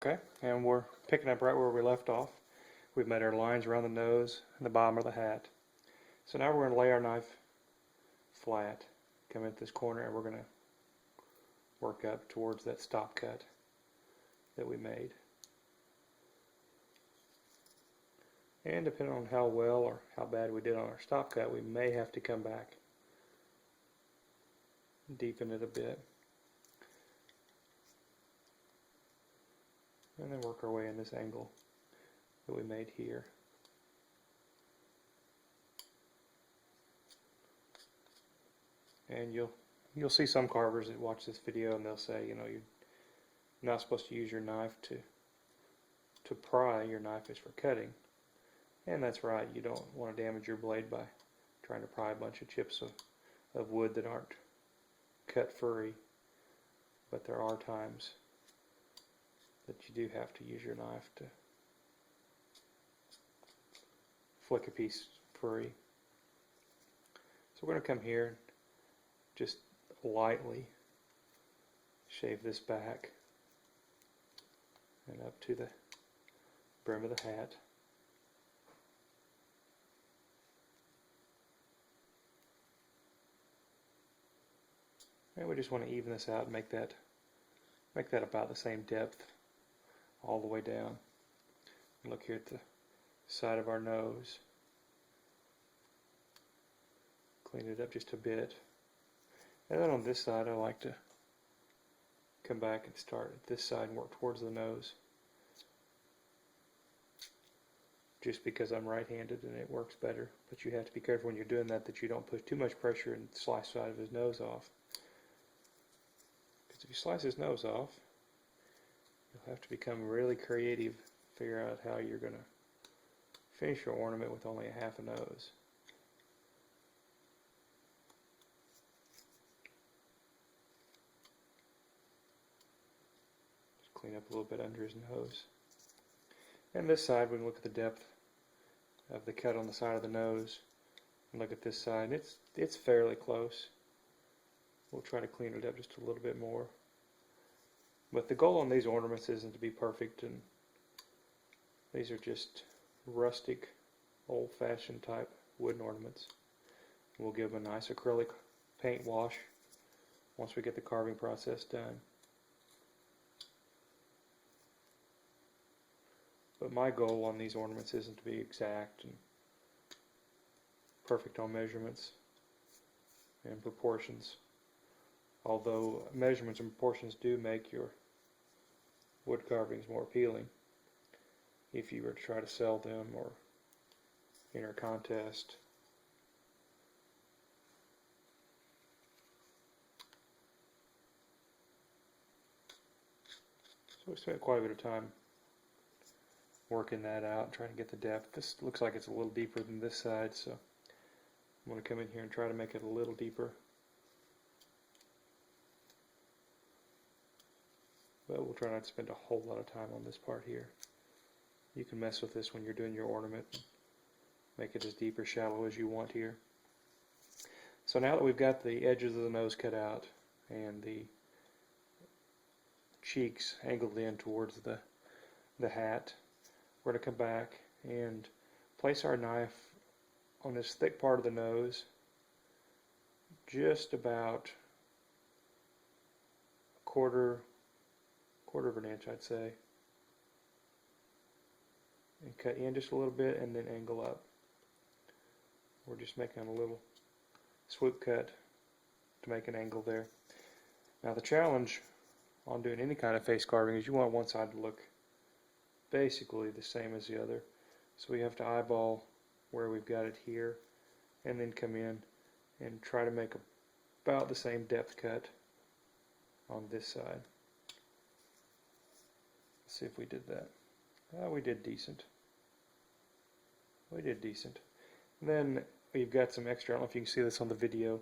Okay, and we're picking up right where we left off. We've made our lines around the nose and the bottom of the hat. So now we're going to lay our knife flat, come into this corner, and we're going to work up towards that stop cut that we made. And depending on how well or how bad we did on our stop cut, we may have to come back, deepen it a bit, and then work our way in this angle that we made here. And you'll see some carvers that watch this video and they'll say, you know, you're not supposed to use your knife to pry. Your knife is for cutting. And that's right, you don't want to damage your blade by trying to pry a bunch of chips of wood that aren't cut furry. But there are times that you do have to use your knife to flick a piece free. So we're going to come here and just lightly shave this back and up to the brim of the hat. And we just want to even this out and make that about the same depth all the way down. Look here at the side of our nose. Clean it up just a bit. And then on this side I like to come back and start at this side and work towards the nose. Just because I'm right-handed and it works better. But you have to be careful when you're doing that you don't put too much pressure and slice the side of his nose off. Because if you slice his nose off, you'll have to become really creative, figure out how you're going to finish your ornament with only a half a nose. Just clean up a little bit under his nose. And this side, we can look at the depth of the cut on the side of the nose. And look at this side. It's fairly close. We'll try to clean it up just a little bit more. But the goal on these ornaments isn't to be perfect, and these are just rustic, old-fashioned type wooden ornaments. We'll give them a nice acrylic paint wash once we get the carving process done. But my goal on these ornaments isn't to be exact and perfect on measurements and proportions. Although measurements and proportions do make your wood carvings more appealing if you were to try to sell them or enter a contest. So we spent quite a bit of time working that out, trying to get the depth. This looks like it's a little deeper than this side, so I'm going to come in here and try to make it a little deeper. But we'll try not to spend a whole lot of time on this part here. You can mess with this when you're doing your ornament. Make it as deep or shallow as you want here. So now that we've got the edges of the nose cut out and the cheeks angled in towards the hat, we're going to come back and place our knife on this thick part of the nose, just about a quarter of an inch, I'd say, and cut in just a little bit and then angle up. We're just making a little swoop cut to make an angle there. Now the challenge on doing any kind of face carving is you want one side to look basically the same as the other. So we have to eyeball where we've got it here and then come in and try to make about the same depth cut on this side. Let's see if we did that. We did decent. We did decent. And then we've got some extra, I don't know if you can see this on the video,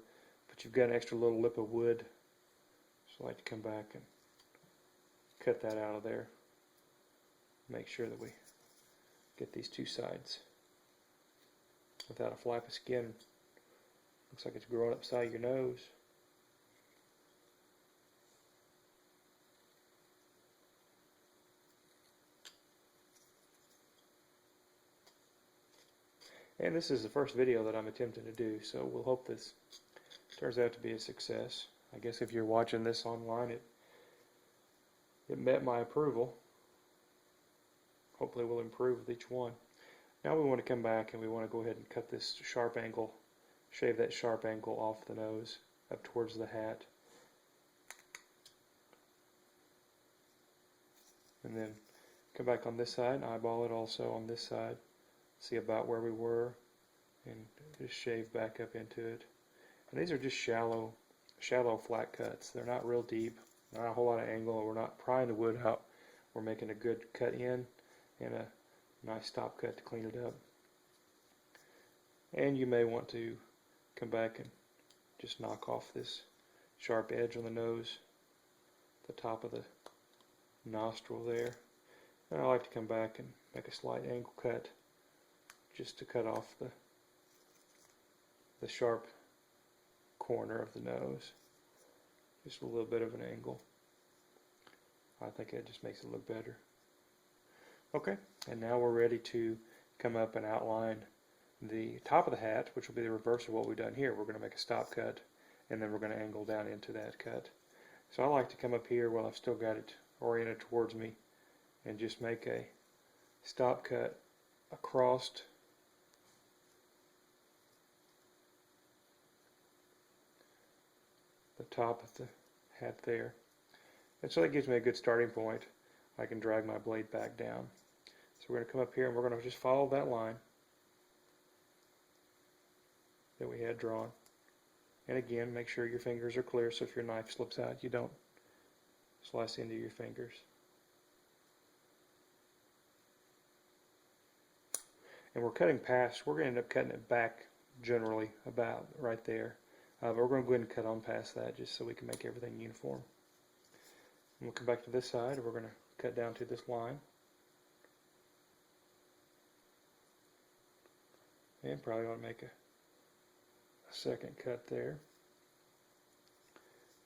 but you've got an extra little lip of wood. So I like to come back and cut that out of there. Make sure that we get these two sides without a flap of skin. Looks like it's growing up the side of your nose. And this is the first video that I'm attempting to do, so we'll hope this turns out to be a success. I guess if you're watching this online, it met my approval. Hopefully we'll improve with each one. Now we want to come back and we want to go ahead and cut this sharp angle, shave that sharp angle off the nose up towards the hat. And then come back on this side, eyeball it also on this side, see about where we were, and just shave back up into it. And these are just shallow flat cuts. They're not real deep, not a whole lot of angle. We're not prying the wood out. We're making a good cut in and a nice stop cut to clean it up. And you may want to come back and just knock off this sharp edge on the nose, the top of the nostril there. And I like to come back and make a slight angle cut just to cut off the sharp corner of the nose. Just a little bit of an angle. I think it just makes it look better. Okay, and now we're ready to come up and outline the top of the hat, which will be the reverse of what we've done here. We're going to make a stop cut, and then we're going to angle down into that cut. So I like to come up here while I've still got it oriented towards me and just make a stop cut across the top of the hat there. And so that gives me a good starting point. I can drag my blade back down. So we're going to come up here and we're going to just follow that line that we had drawn. And again, make sure your fingers are clear so if your knife slips out, you don't slice into your fingers. And we're cutting past, we're going to end up cutting it back generally about right there. But we're going to go ahead and cut on past that just so we can make everything uniform. And we'll come back to this side. We're going to cut down to this line. And probably want to make a second cut there.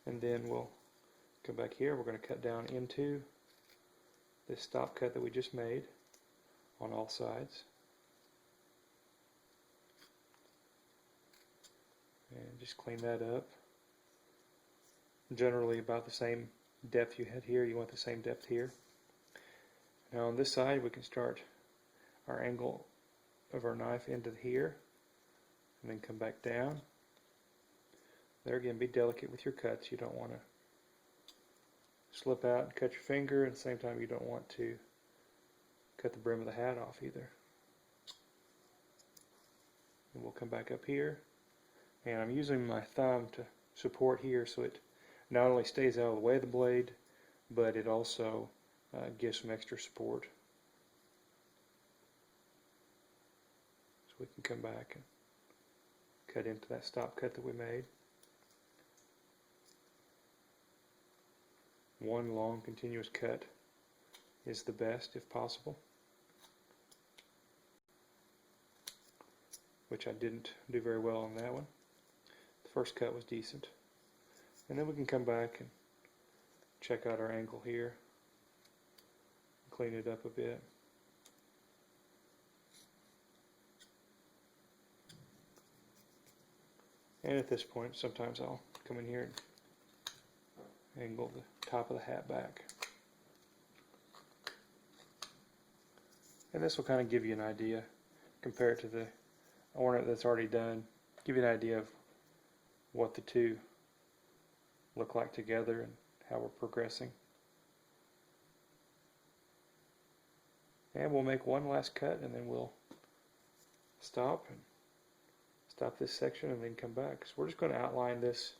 And then we'll come back here. We're going to cut down into this stop cut that we just made on all sides. And just clean that up. Generally about the same depth you had here, you want the same depth here. Now on this side we can start our angle of our knife into here and then come back down. There again, be delicate with your cuts. You don't want to slip out and cut your finger, and at the same time you don't want to cut the brim of the hat off either. And we'll come back up here, and I'm using my thumb to support here so it not only stays out of the way of the blade, but it also gives some extra support. So we can come back and cut into that stop cut that we made. One long continuous cut is the best if possible, which I didn't do very well on that one. The first cut was decent. And then we can come back and check out our angle here, clean it up a bit. And at this point, sometimes I'll come in here and angle the top of the hat back. And this will kind of give you an idea, compared to the ornament that's already done, give you an idea of what the two look like together and how we're progressing. And we'll make one last cut and then we'll stop this section and then come back. So we're just going to outline this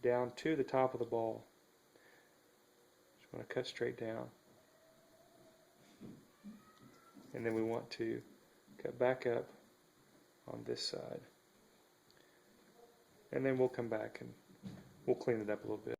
down to the top of the ball. Just want to cut straight down. And then we want to cut back up on this side. And then we'll come back and we'll clean it up a little bit.